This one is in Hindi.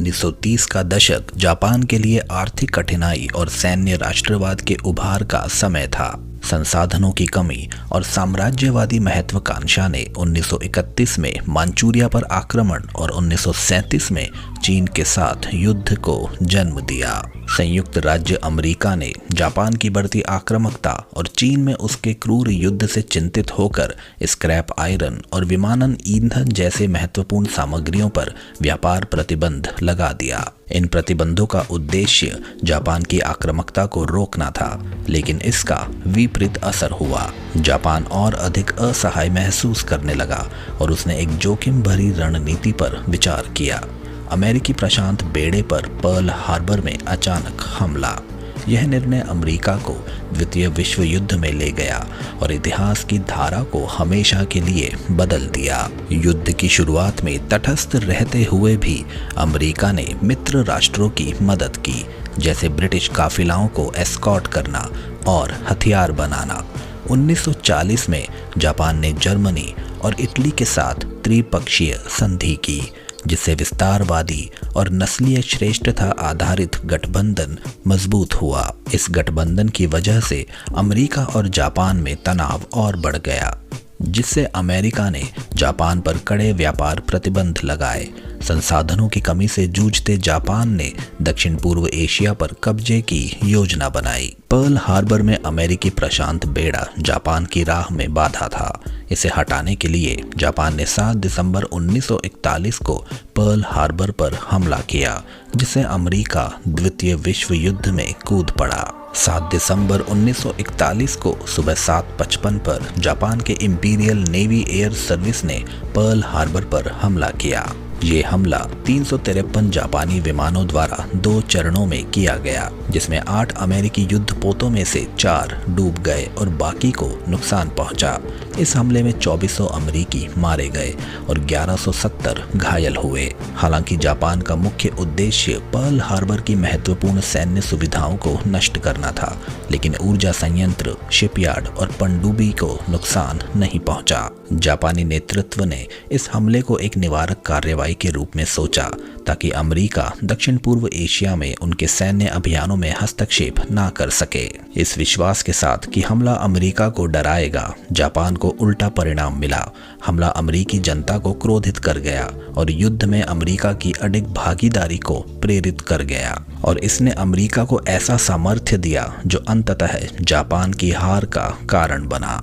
1930 का दशक जापान के लिए आर्थिक कठिनाई और सैन्य राष्ट्रवाद के उभार का समय था। संसाधनों की कमी और साम्राज्यवादी महत्वाकांक्षा ने 1931 में मांचूरिया पर आक्रमण और 1937 में चीन के साथ युद्ध को जन्म दिया। संयुक्त राज्य अमेरिका ने जापान की बढ़ती आक्रामकता और चीन में उसके क्रूर युद्ध से चिंतित होकर स्क्रैप आयरन और विमानन ईंधन जैसे महत्वपूर्ण सामग्रियों पर व्यापार प्रतिबंध लगा दिया। इन प्रतिबंधों का उद्देश्य जापान की आक्रामकता को रोकना था, लेकिन इसका विपरीत असर हुआ। जापान और अधिक असहाय महसूस करने लगा और उसने एक जोखिम भरी रणनीति पर विचार किया। अमेरिकी प्रशांत बेड़े पर पर्ल हार्बर में अचानक हमला। यह निर्णय अमेरिका को द्वितीय विश्व युद्ध में ले गया और इतिहास की धारा को हमेशा के लिए बदल दिया। युद्ध की शुरुआत में तटस्थ रहते हुए भी अमेरिका ने मित्र राष्ट्रों की मदद की, जैसे ब्रिटिश काफिलाओं को एस्कॉर्ट करना और हथियार बनाना। 1940 में जापान ने जर्मनी और इटली के साथ त्रिपक्षीय संधि की, जिससे विस्तारवादी और नस्लीय श्रेष्ठता आधारित गठबंधन मजबूत हुआ। इस गठबंधन की वजह से अमेरिका और जापान में तनाव और बढ़ गया, जिससे अमेरिका ने जापान पर कड़े व्यापार प्रतिबंध लगाए। संसाधनों की कमी से जूझते जापान ने दक्षिण पूर्व एशिया पर कब्जे की योजना बनाई। पर्ल हार्बर में अमेरिकी प्रशांत बेड़ा जापान की राह में बाधा था। इसे हटाने के लिए जापान ने 7 दिसंबर 1941 को पर्ल हार्बर पर हमला किया, जिससे अमेरिका द्वितीय विश्व युद्ध में कूद पड़ा। 7 दिसंबर 1941 को सुबह 7:55 पर जापान के इंपीरियल नेवी एयर सर्विस ने पर्ल हार्बर पर हमला किया। ये हमला 353 जापानी विमानों द्वारा 2 चरणों में किया गया, जिसमें 8 अमेरिकी युद्धपोतों में से 4 डूब गए और बाकी को नुकसान पहुंचा। इस हमले में 2400 अमेरिकी मारे गए और 1170 घायल हुए। हालांकि जापान का मुख्य उद्देश्य पर्ल हार्बर की महत्वपूर्ण सैन्य सुविधाओं को नष्ट करना था, लेकिन ऊर्जा संयंत्र, शिपयार्ड और पनडुब्बी को नुकसान नहीं पहुंचा। जापानी नेतृत्व ने इस हमले को एक निवारक कार्रवाई के रूप में सोचा, ताकि अमेरिका दक्षिण पूर्व एशिया में उनके सैन्य अभियानों में हस्तक्षेप ना कर सके। इस विश्वास के साथ कि हमला अमेरिका को डराएगा, जापान को उल्टा परिणाम मिला। हमला अमेरिकी जनता को क्रोधित कर गया और युद्ध में अमेरिका की अडिग भागीदारी को प्रेरित कर गया, और इसने अमेरिका को ऐसा सामर्थ्य दिया जो अंततः जापान की हार का कारण बना।